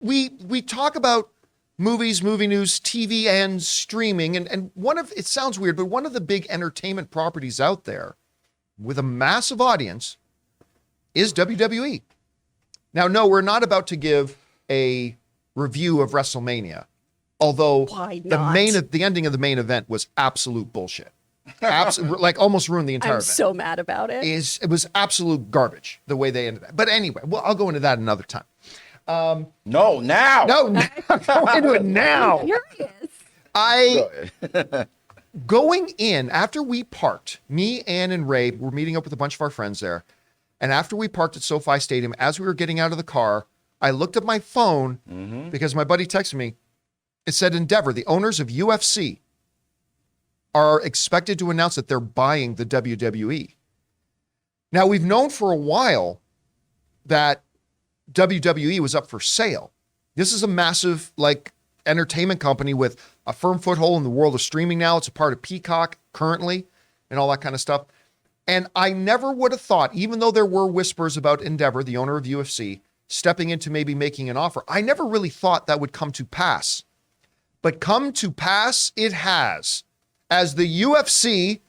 we talk about movies, movie news, TV, and streaming, and it sounds weird, but one of the big entertainment properties out there with a massive audience is WWE. Now, no, we're not about to give a review of WrestleMania, although the ending of the main event was absolute bullshit. Like almost ruined the entire event. I'm so mad about it. It was absolute garbage the way they ended it. But anyway, well, I'll go into that another time. No, now. No, I'm going into it now. Going in, after we parked, me, Ann, and Ray were meeting up with a bunch of our friends there. And after we parked at SoFi Stadium, as we were getting out of the car, I looked at my phone because my buddy texted me. It said Endeavor, the owners of UFC, are expected to announce that they're buying the WWE. Now, we've known for a while that WWE was up for sale. This is a massive, entertainment company with a firm foothold in the world of streaming now. It's a part of Peacock currently and all that kind of stuff. And I never would have thought, even though there were whispers about Endeavor, the owner of UFC, stepping into maybe making an offer, I never really thought that would come to pass. But come to pass, it has. As the UFC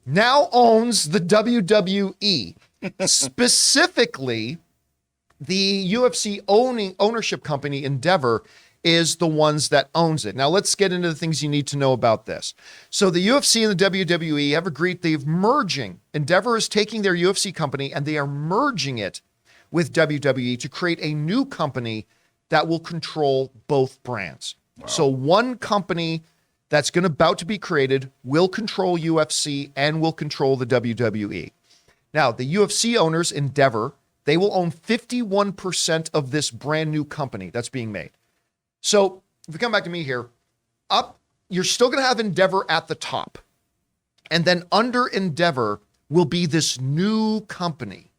now owns the WWE, specifically the UFC ownership company Endeavor is the ones that owns it. Now let's get into the things you need to know about this. So the UFC and the WWE have agreed they're merging. Endeavor is taking their UFC company and they are merging it with WWE to create a new company that will control both brands. Wow. So one company that's about to be created will control UFC and will control the WWE. Now, the UFC owners, Endeavor, they will own 51% of this brand new company that's being made. So if we come back to me here, you're still going to have Endeavor at the top. And then under Endeavor will be this new company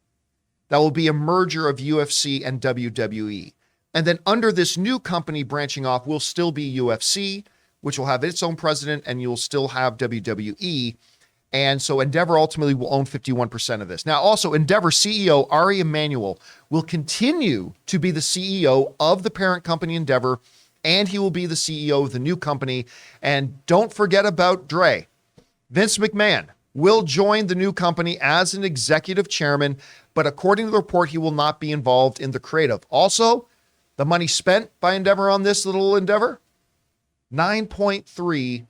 that will be a merger of UFC and WWE. And then under this new company branching off will still be UFC, which will have its own president, and you'll still have WWE. And so Endeavor ultimately will own 51% of this. Now, also, Endeavor CEO Ari Emanuel will continue to be the CEO of the parent company Endeavor, and he will be the CEO of the new company. And don't forget about Dre. Vince McMahon will join the new company as an executive chairman, but according to the report, he will not be involved in the creative. Also, the money spent by Endeavor on this little endeavor, $9.3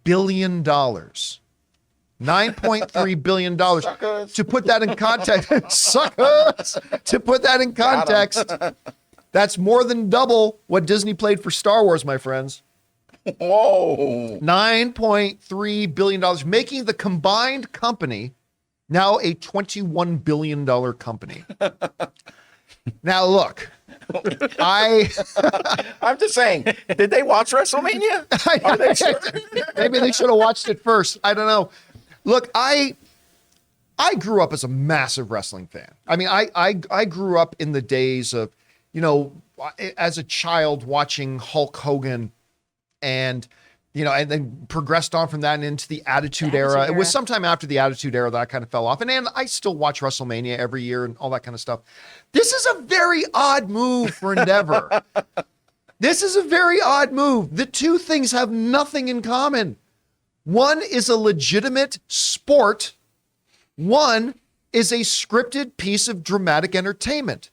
billion. $9.3 billion. Suckers. To put that in context, suckers. To put that in context, that's more than double what Disney paid for Star Wars, my friends. Whoa. $9.3 billion, making the combined company now a $21 billion company. Now, look, I'm just saying, did they watch WrestleMania? Are they sure? Maybe they should have watched it first. I don't know. Look, I grew up as a massive wrestling fan. I mean, I grew up in the days of, as a child watching Hulk Hogan and then progressed on from that and into the Attitude Era. It was sometime after the Attitude Era that I kind of fell off. And I still watch WrestleMania every year and all that kind of stuff. This is a very odd move for Endeavor. This is a very odd move. The two things have nothing in common. One is a legitimate sport. One is a scripted piece of dramatic entertainment.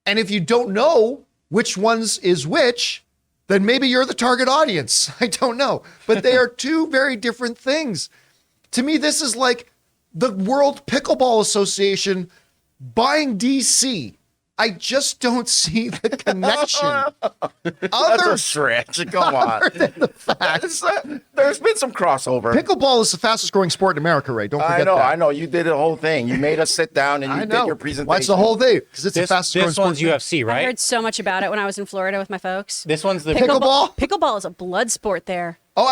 And if you don't know which ones is which, then maybe you're the target audience. I don't know. But they are two very different things. To me, this is like the World Pickleball Association buying DC. I just don't see the connection. That's a stretch. Come on. Than the fact. There's been some crossover. Pickleball is the fastest growing sport in America, Ray. Don't forget that. I know. You did the whole thing. You made us sit down and you did your presentation. What's the whole thing? Because it's the fastest growing sport. This one's UFC, right? I heard so much about it when I was in Florida with my folks. This one's the Pickleball? Pickleball is a blood sport there. Oh,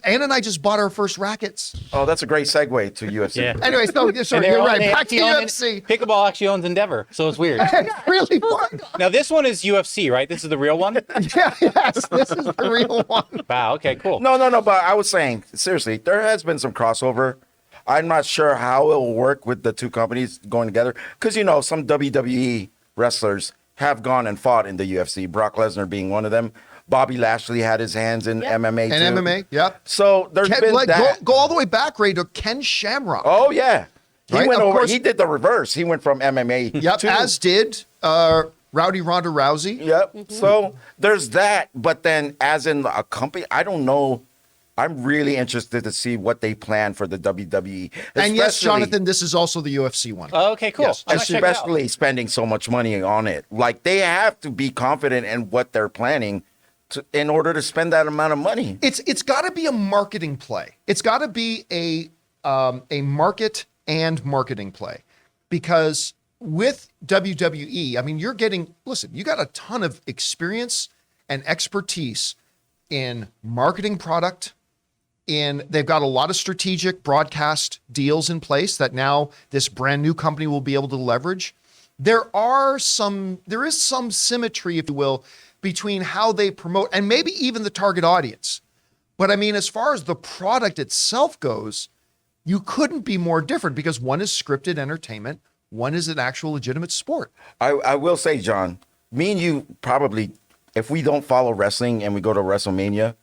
Ann and I just bought our first rackets. Oh, that's a great segue to UFC. Yeah. Anyways, sorry, you're right. Back to UFC. Pickleball actually owns Endeavor, so it's weird. It's really fun. Now, this one is UFC, right? This is the real one? Yes, this is the real one. Wow, okay, cool. No, but I was saying, seriously, there has been some crossover. I'm not sure how it will work with the two companies going together. Because, some WWE wrestlers have gone and fought in the UFC. Brock Lesnar being one of them. Bobby Lashley had his hands in MMA too. And MMA, yep. So there's been that. Go all the way back, Ray, to Ken Shamrock. Oh yeah, he Right? went Of over. course. He did the reverse. He went from MMA. Yep, to, as did Rowdy Ronda Rousey. Yep. So there's that. But then, as in a company, I don't know. I'm really interested to see what they plan for the WWE. And yes, Especially- Jonathan, this is also the UFC one. Oh, okay, cool. Yes, I might check it out. especially spending so much money on it. Like they have to be confident in what they're planning in order to spend that amount of money. It's got to be a marketing play. It's got to be a market and marketing play, because with WWE, I mean, you got a ton of experience and expertise in marketing product. They've got a lot of strategic broadcast deals in place that now this brand new company will be able to leverage. There is some symmetry, if you will, between how they promote and maybe even the target audience. But I mean, as far as the product itself goes, you couldn't be more different, because one is scripted entertainment, one is an actual legitimate sport. I will say, John, me and you probably, if we don't follow wrestling and we go to WrestleMania,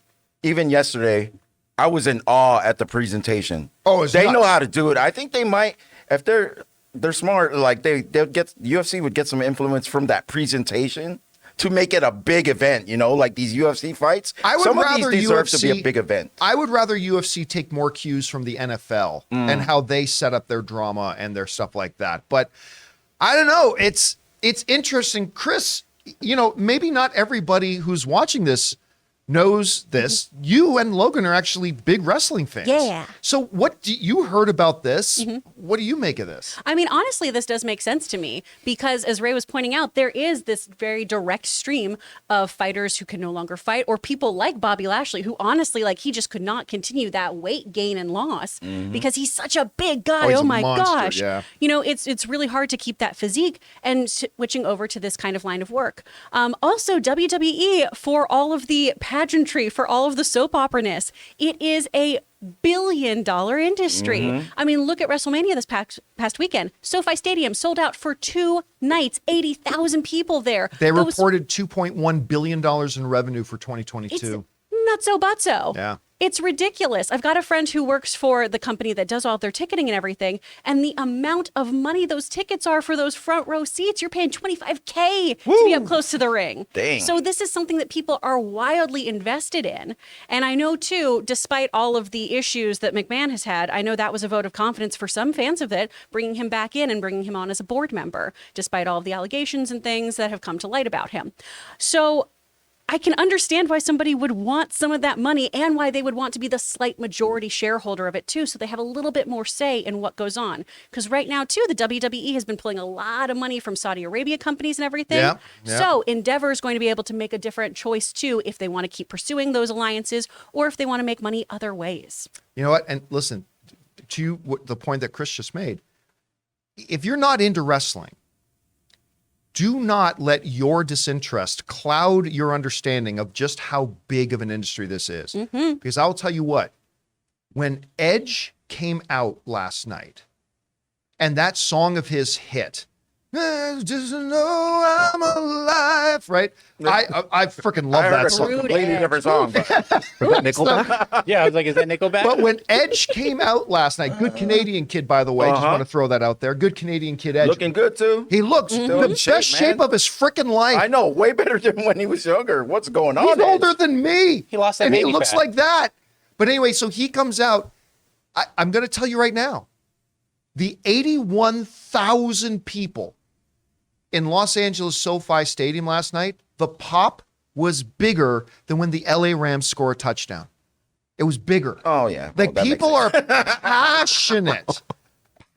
even yesterday, I was in awe at the presentation. Oh, it's they nuts. know how to do it. I think they might, if they're smart, like they'll get, UFC would get some influence from that presentation to make it a big event, like these UFC fights. I would Some rather of these deserve UFC to be a big event. I would rather UFC take more cues from the NFL and how they set up their drama and their stuff like that. But I don't know. It's interesting, Chris. Maybe not everybody who's watching this knows this. You and Logan are actually big wrestling fans. Yeah. So you heard about this? What do you make of this? I mean, honestly, this does make sense to me because, as Ray was pointing out, there is this very direct stream of fighters who can no longer fight, or people like Bobby Lashley, who honestly, he just could not continue that weight gain and loss because he's such a big guy. he's Oh a my monster, gosh. yeah. It's really hard to keep that physique, and switching over to this kind of line of work. Also, WWE, for all of the pageantry, for all of the soap opera-ness, it is a billion-dollar industry. I mean, look at WrestleMania this past weekend. SoFi Stadium sold out for 2 nights, 80,000 people there. They reported $2.1 billion in revenue for 2022. It's not so but so. Yeah. It's ridiculous. I've got a friend who works for the company that does all their ticketing and everything, and the amount of money those tickets are for those front row seats, you're paying $25K to be up close to the ring. Dang. So this is something that people are wildly invested in. And I know, too, despite all of the issues that McMahon has had, I know that was a vote of confidence for some fans of it, bringing him back in and bringing him on as a board member, despite all of the allegations and things that have come to light about him. So I can understand why somebody would want some of that money and why they would want to be the slight majority shareholder of it too, so they have a little bit more say in what goes on. Because right now too, the WWE has been pulling a lot of money from Saudi Arabia companies and everything. Yeah. So Endeavor is going to be able to make a different choice too, if they want to keep pursuing those alliances or if they want to make money other ways. You know what? And listen, to the point that Chris just made, if you're not into wrestling, do not let your disinterest cloud your understanding of just how big of an industry this is. Because I'll tell you what, when Edge came out last night and that song of his hit, just know I'm alive, right? I freaking love I heard that a song. completely different song. But Nickelback? Yeah, I was like, is that Nickelback? But when Edge came out last night, good Canadian kid, by the way, just want to throw that out there. Good Canadian kid, Edge. looking good too. He looks Still the in shape, best shape man. of his freaking life. I know, way better than when he was younger. What's going on? He's Edge? older than me. He lost that and he baby looks fat. like that. But anyway, so he comes out. I'm going to tell you right now, the 81,000 people in Los Angeles SoFi Stadium last night, the pop was bigger than when the LA Rams score a touchdown. It was bigger. Oh yeah. Like, Well, that makes people are sense.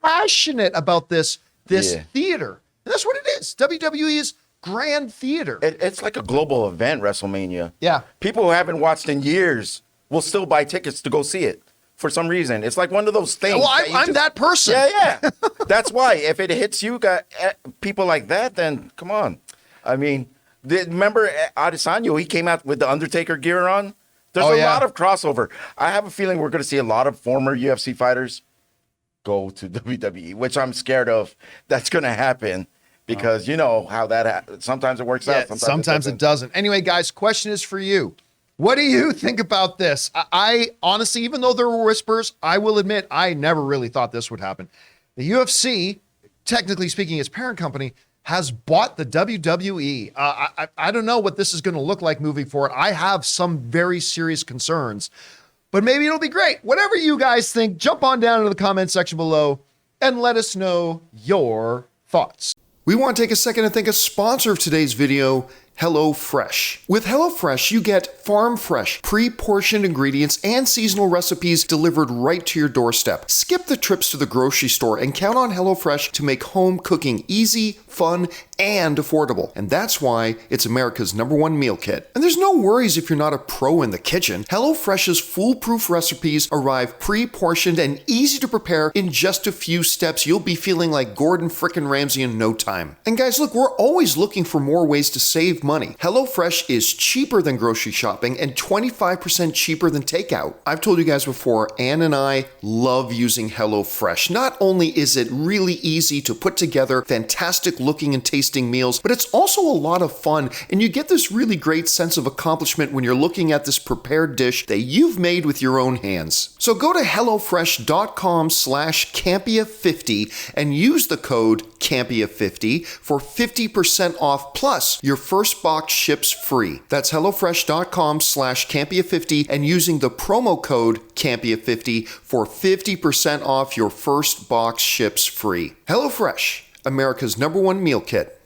passionate about this Yeah. theater. And that's what it is. WWE is grand theater. It's like a global event, WrestleMania. Yeah. People who haven't watched in years will still buy tickets to go see it for some reason. It's like one of those things. Well, that you I'm just- that person. Yeah. That's why if it hits you, people like that, then come on. I mean, remember Adesanya? He came out with the Undertaker gear on. There's Oh, a yeah. lot of crossover. I have a feeling we're going to see a lot of former UFC fighters go to WWE, which I'm scared of. That's going to happen because you know how that sometimes it works out, sometimes it doesn't. Anyway, guys, question is for you. What do you think about this? I honestly, even though there were whispers, I will admit I never really thought this would happen. The UFC, technically speaking, its parent company, has bought the WWE. I don't know what this is going to look like moving forward. I have some very serious concerns, but maybe it'll be great. Whatever you guys think, jump on down into the comment section below and let us know your thoughts. We want to take a second to thank a sponsor of today's video, HelloFresh. With HelloFresh, you get farm-fresh, pre-portioned ingredients and seasonal recipes delivered right to your doorstep. Skip the trips to the grocery store and count on HelloFresh to make home cooking easy, fun, and affordable. And that's why it's America's #1 meal kit. And there's no worries if you're not a pro in the kitchen. HelloFresh's foolproof recipes arrive pre-portioned and easy to prepare in just a few steps. You'll be feeling like Gordon frickin' Ramsay in no time. And guys, look, we're always looking for more ways to save money. HelloFresh is cheaper than grocery shopping and 25% cheaper than takeout. I've told you guys before, Ann and I love using HelloFresh. Not only is it really easy to put together fantastic looking and tasting meals, but it's also a lot of fun, and you get this really great sense of accomplishment when you're looking at this prepared dish that you've made with your own hands. So go to HelloFresh.com/Campea50 and use the code Campea50 for 50% off, plus your first box ships free. That's HelloFresh.com/Campea50 and using the promo code Campea50 for 50% off your first box ships free. HelloFresh, America's #1 meal kit.